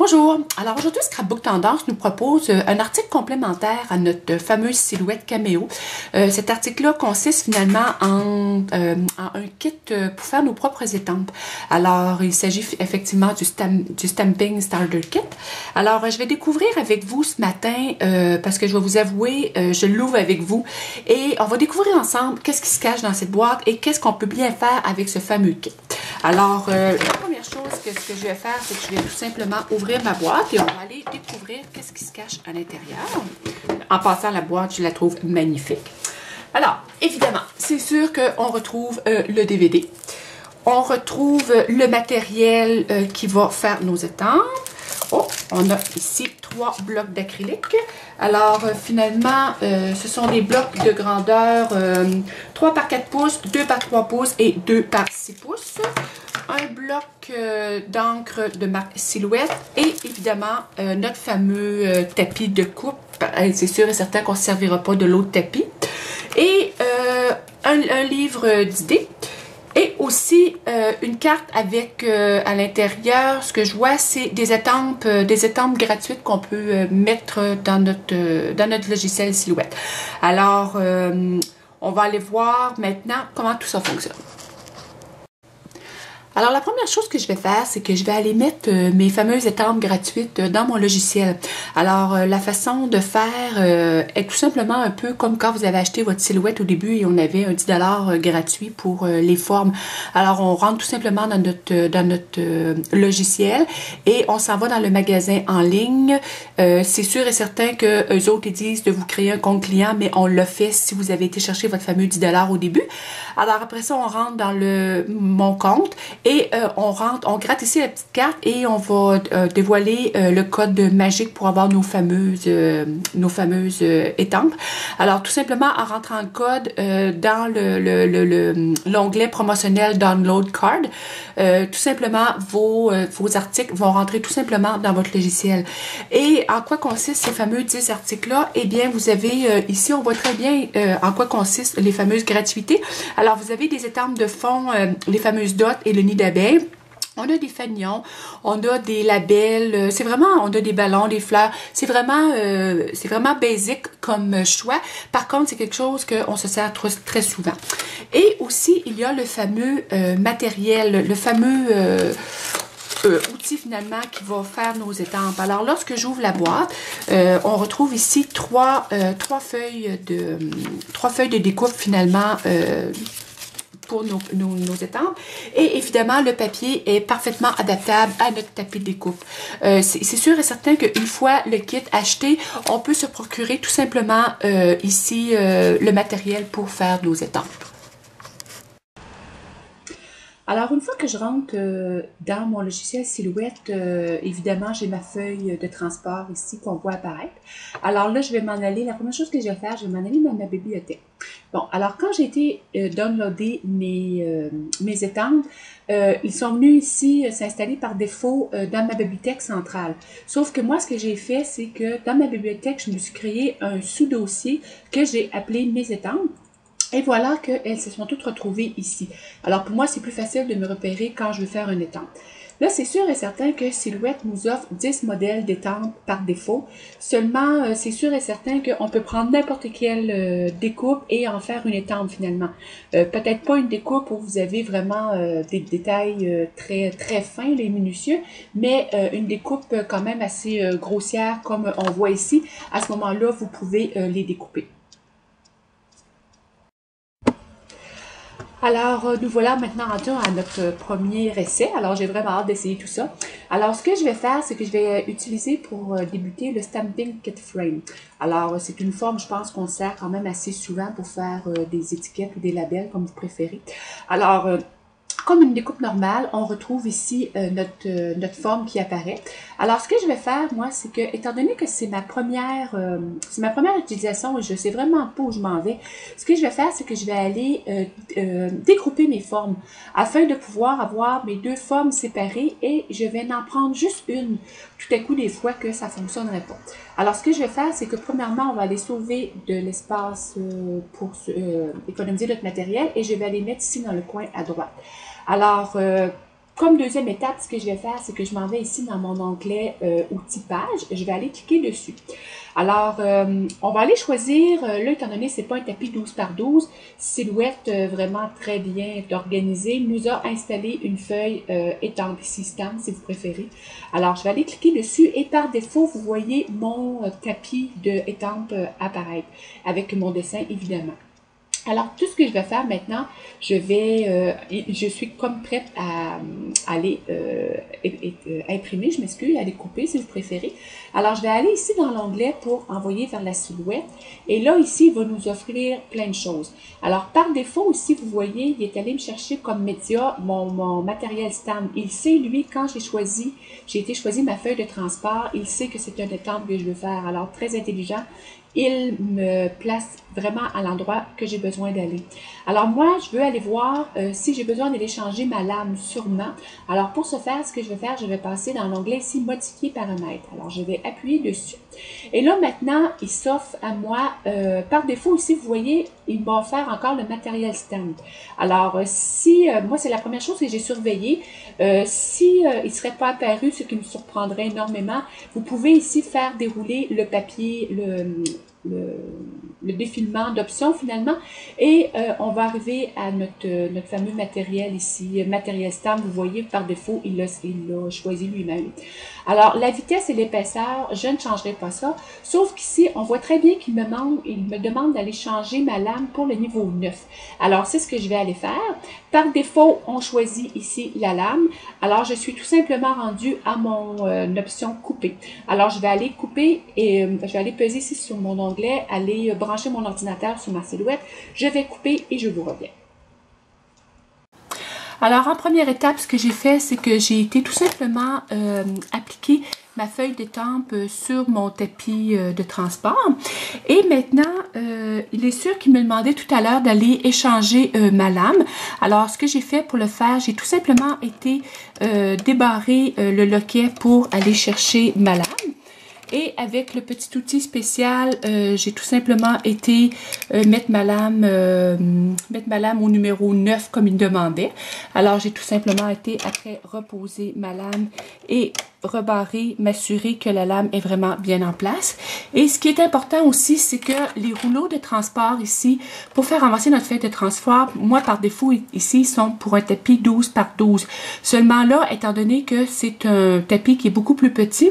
Bonjour, alors aujourd'hui Scrapbook Tendance nous propose un article complémentaire à notre fameuse silhouette caméo. Cet article-là consiste finalement en un kit pour faire nos propres étampes. Alors il s'agit effectivement du Stamping Starter Kit. Alors je vais découvrir avec vous ce matin, parce que je vais vous avouer, je l'ouvre avec vous et on va découvrir ensemble qu'est-ce qui se cache dans cette boîte et qu'est-ce qu'on peut bien faire avec ce fameux kit. Alors la première chose que je vais faire, c'est que je vais tout simplement ouvrir ma boîte et on va aller découvrir qu'est-ce qui se cache à l'intérieur. En passant, la boîte, je la trouve magnifique. Alors, évidemment, c'est sûr qu'on retrouve le DVD. On retrouve le matériel qui va faire nos étampes. Oh, on a ici 3 blocs d'acrylique. Alors, finalement, ce sont des blocs de grandeur 3 par 4 pouces, 2 par 3 pouces et 2 par 6 pouces. Un bloc d'encre de marque Silhouette et évidemment notre fameux tapis de coupe. C'est sûr et certain qu'on ne se servira pas de l'autre tapis. Et un livre d'idées. Et aussi une carte avec à l'intérieur, ce que je vois, c'est des étampes gratuites qu'on peut mettre dans notre logiciel Silhouette. Alors, on va aller voir maintenant comment tout ça fonctionne. Alors, la première chose que je vais faire, c'est que je vais aller mettre mes fameuses étampes gratuites dans mon logiciel. Alors, la façon de faire est tout simplement un peu comme quand vous avez acheté votre silhouette au début et on avait un 10$ gratuit pour les formes. Alors, on rentre tout simplement dans notre logiciel et on s'en va dans le magasin en ligne. C'est sûr et certain que eux autres, ils disent de vous créer un compte client, mais on l'a fait si vous avez été chercher votre fameux 10$ au début. Alors, après ça, on rentre dans mon compte. Et on gratte ici la petite carte et on va dévoiler le code magique pour avoir nos fameuses étampes. Alors, tout simplement, en rentrant le code dans l'onglet promotionnel Download Card, tout simplement, vos articles vont rentrer tout simplement dans votre logiciel. Et en quoi consistent ces fameux 10 articles-là? Eh bien, vous avez ici, on voit très bien en quoi consistent les fameuses gratuités. Alors, vous avez des étampes de fond, les fameuses dots et le nid d'abeille. On a des fanions, on a des labels, c'est vraiment, on a des ballons, des fleurs. C'est vraiment basique comme choix. Par contre, c'est quelque chose qu'on se sert très souvent. Et aussi, il y a le fameux matériel, le fameux outil finalement qui va faire nos étampes. Alors, lorsque j'ouvre la boîte, on retrouve ici trois feuilles de découpe finalement pour nos étampes. Et évidemment, le papier est parfaitement adaptable à notre tapis de découpe. C'est sûr et certain qu'une fois le kit acheté, on peut se procurer tout simplement ici le matériel pour faire nos étampes. Alors, une fois que je rentre dans mon logiciel Silhouette, évidemment, j'ai ma feuille de transport ici qu'on voit apparaître. Alors là, je vais m'en aller. La première chose que je vais faire, je vais m'en aller dans ma bibliothèque. Bon, alors quand j'ai été downloader mes étampes, ils sont venus ici s'installer par défaut dans ma bibliothèque centrale. Sauf que moi, ce que j'ai fait, c'est que dans ma bibliothèque, je me suis créé un sous-dossier que j'ai appelé mes étampes. Et voilà qu'elles se sont toutes retrouvées ici. Alors pour moi, c'est plus facile de me repérer quand je veux faire une étampe. Là, c'est sûr et certain que Silhouette nous offre 10 modèles d'étampes par défaut. Seulement, c'est sûr et certain qu'on peut prendre n'importe quelle découpe et en faire une étampe finalement. Peut-être pas une découpe où vous avez vraiment des détails très fins, les minutieux, mais une découpe quand même assez grossière comme on voit ici. À ce moment-là, vous pouvez les découper. Alors, nous voilà maintenant rendus à notre premier essai. Alors, j'ai vraiment hâte d'essayer tout ça. Alors, ce que je vais faire, c'est que je vais utiliser pour débuter le Stamping Kit Frame. Alors, c'est une forme, je pense, qu'on sert quand même assez souvent pour faire des étiquettes ou des labels, comme vous préférez. Alors, comme une découpe normale, on retrouve ici notre forme qui apparaît. Alors, ce que je vais faire, moi, c'est que, étant donné que c'est ma première utilisation et je ne sais vraiment pas où je m'en vais, ce que je vais faire, c'est que je vais aller découper mes formes afin de pouvoir avoir mes deux formes séparées et je vais en prendre juste une tout à coup des fois que ça ne fonctionnerait pas. Alors, ce que je vais faire, c'est que premièrement, on va aller sauver de l'espace pour économiser notre matériel et je vais aller mettre ici dans le coin à droite. Alors, comme deuxième étape, ce que je vais faire, c'est que je m'en vais ici dans mon onglet outils page. Je vais aller cliquer dessus. Alors, on va aller choisir, là, étant donné que ce n'est pas un tapis 12 par 12, silhouette vraiment très bien organisée, nous a installé une feuille étampe ici, stamp si vous préférez. Alors, je vais aller cliquer dessus et par défaut, vous voyez mon tapis de étampe apparaître avec mon dessin, évidemment. Alors, tout ce que je vais faire maintenant, je suis comme prête à aller imprimer, je m'excuse, à aller couper si vous préférez. Alors, je vais aller ici dans l'onglet pour envoyer vers la silhouette. Et là, ici, il va nous offrir plein de choses. Alors, par défaut, ici, vous voyez, il est allé me chercher comme média mon matériel stamp. Il sait, lui, quand j'ai été choisi ma feuille de transport, il sait que c'est un étampe que je veux faire. Alors, très intelligent. Il me place vraiment à l'endroit que j'ai besoin d'aller. Alors moi, je veux aller voir si j'ai besoin d'aller changer ma lame sûrement. Alors pour ce faire, ce que je vais faire, je vais passer dans l'onglet ici, modifier paramètres. Alors je vais appuyer dessus. Et là maintenant, il s'offre à moi, par défaut ici, vous voyez, il m'a offert encore le matériel stamp. Alors si, moi c'est la première chose que j'ai surveillée, si il ne serait pas apparu, ce qui me surprendrait énormément, vous pouvez ici faire dérouler le papier, le défilement d'options finalement et on va arriver à notre fameux matériel ici, matériel stamp, vous voyez par défaut il l'a choisi lui-même. Alors la vitesse et l'épaisseur, je ne changerai pas ça, sauf qu'ici on voit très bien qu'il me demande d'aller changer ma lame pour le niveau 9. Alors c'est ce que je vais aller faire. Par défaut on choisit ici la lame, alors je suis tout simplement rendue à mon option couper. Alors je vais aller couper et je vais aller peser ici sur mon onglet, aller brancher mon ordinateur sur ma silhouette, je vais couper et je vous reviens. Alors en première étape, ce que j'ai fait, c'est que j'ai été tout simplement appliquer ma feuille d'étampe sur mon tapis de transport. Et maintenant, il est sûr qu'il me demandait tout à l'heure d'aller échanger ma lame. Alors, ce que j'ai fait pour le faire, j'ai tout simplement été débarrer le loquet pour aller chercher ma lame. Et avec le petit outil spécial, j'ai tout simplement été mettre ma lame au numéro 9 comme il demandait. Alors, j'ai tout simplement été après reposer ma lame et rebarrer, m'assurer que la lame est vraiment bien en place. Et ce qui est important aussi, c'est que les rouleaux de transport ici, pour faire avancer notre feuille de transport, moi par défaut ici, ils sont pour un tapis 12 par 12. Seulement là, étant donné que c'est un tapis qui est beaucoup plus petit,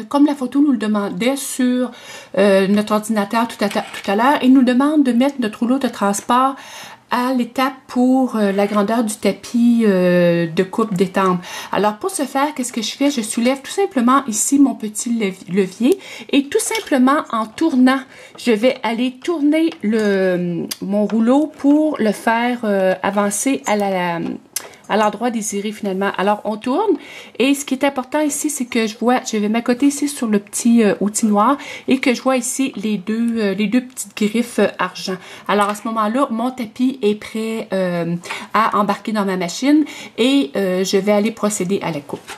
comme la photo nous le demandait sur notre ordinateur tout à l'heure, il nous demande de mettre notre rouleau de transport à l'étape pour la grandeur du tapis de coupe d'étampe. Alors pour ce faire, qu'est-ce que je fais? Je soulève tout simplement ici mon petit levier et tout simplement en tournant, je vais aller tourner mon rouleau pour le faire avancer à l'endroit désiré finalement. Alors on tourne et ce qui est important ici, c'est que je vais m'accoter ici sur le petit outil noir et que je vois ici les deux petites griffes argent. Alors à ce moment-là, mon tapis est prêt à embarquer dans ma machine et je vais aller procéder à la coupe.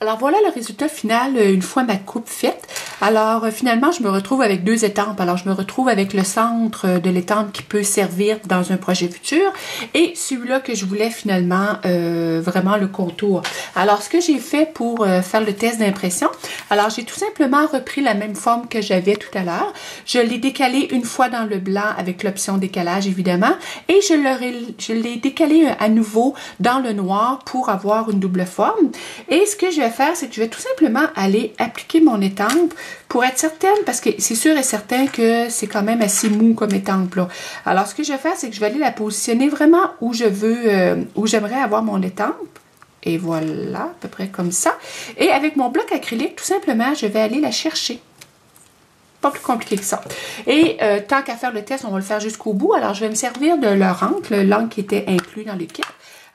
Alors voilà le résultat final une fois ma coupe faite. Alors finalement, je me retrouve avec deux étampes. Alors je me retrouve avec le centre de l'étampe qui peut servir dans un projet futur et celui-là que je voulais finalement vraiment le contour. Alors ce que j'ai fait pour faire le test d'impression, alors j'ai tout simplement repris la même forme que j'avais tout à l'heure. Je l'ai décalé une fois dans le blanc avec l'option décalage évidemment et je l'ai décalé à nouveau dans le noir pour avoir une double forme. Et ce que je vais faire, c'est que je vais tout simplement aller appliquer mon étampe pour être certaine, parce que c'est sûr et certain que c'est quand même assez mou comme étampe là. Alors ce que je vais faire, c'est que je vais aller la positionner vraiment où je veux, où j'aimerais avoir mon étampe. Et voilà, à peu près comme ça. Et avec mon bloc acrylique, tout simplement, je vais aller la chercher. Pas plus compliqué que ça. Et tant qu'à faire le test, on va le faire jusqu'au bout. Alors je vais me servir de l'encre qui était inclus dans le kit.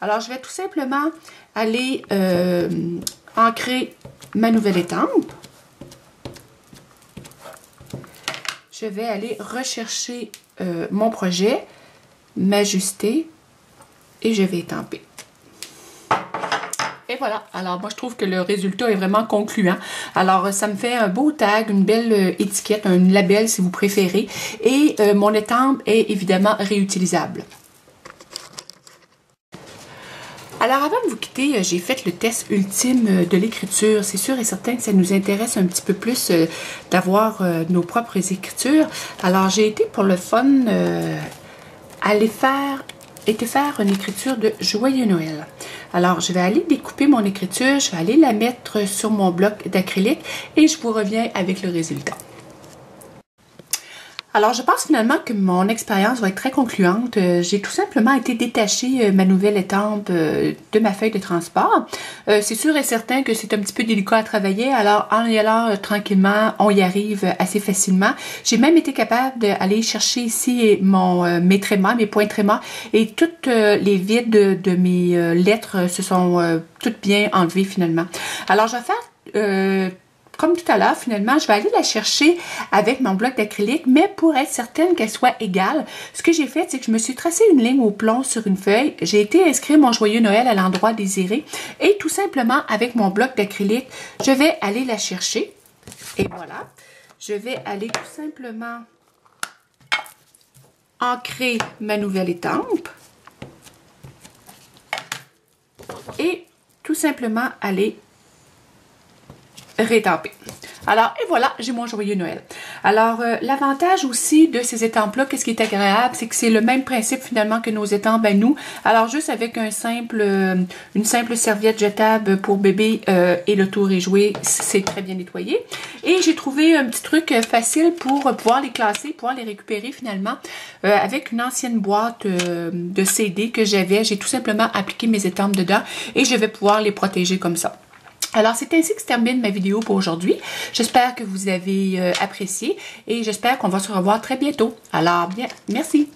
Alors je vais tout simplement aller ancrer ma nouvelle étampe. Je vais aller rechercher mon projet, m'ajuster et je vais étamper. Et voilà, alors moi je trouve que le résultat est vraiment concluant. Alors ça me fait un beau tag, une belle étiquette, un label si vous préférez. Et mon étampe est évidemment réutilisable. Alors avant de vous quitter, j'ai fait le test ultime de l'écriture. C'est sûr et certain que ça nous intéresse un petit peu plus d'avoir nos propres écritures. Alors j'ai été pour le fun aller faire une écriture de Joyeux Noël. Alors je vais aller découper mon écriture, je vais aller la mettre sur mon bloc d'acrylique et je vous reviens avec le résultat. Alors, je pense finalement que mon expérience va être très concluante. J'ai tout simplement été détacher ma nouvelle étampe de ma feuille de transport. C'est sûr et certain que c'est un petit peu délicat à travailler, alors en y allant tranquillement, on y arrive assez facilement. J'ai même été capable d'aller chercher ici mes trémas, mes points trémas, et toutes les vides de mes lettres se sont toutes bien enlevées finalement. Alors, je vais faire... comme tout à l'heure, finalement, je vais aller la chercher avec mon bloc d'acrylique, mais pour être certaine qu'elle soit égale, ce que j'ai fait, c'est que je me suis tracé une ligne au plomb sur une feuille. J'ai été inscrire mon Joyeux Noël à l'endroit désiré et tout simplement, avec mon bloc d'acrylique, je vais aller la chercher. Et voilà, je vais aller tout simplement ancrer ma nouvelle étampe et tout simplement aller rétamper. Alors, et voilà, j'ai mon Joyeux Noël. Alors, l'avantage aussi de ces étampes-là, qu'est-ce qui est agréable, c'est que c'est le même principe finalement que nos étampes à nous. Alors, juste avec une simple serviette jetable pour bébé et le tour est joué, c'est très bien nettoyé. Et j'ai trouvé un petit truc facile pour pouvoir les classer, pouvoir les récupérer finalement avec une ancienne boîte de CD que j'avais. J'ai tout simplement appliqué mes étampes dedans et je vais pouvoir les protéger comme ça. Alors, c'est ainsi que se termine ma vidéo pour aujourd'hui. J'espère que vous avez apprécié et j'espère qu'on va se revoir très bientôt. Alors, bien, merci.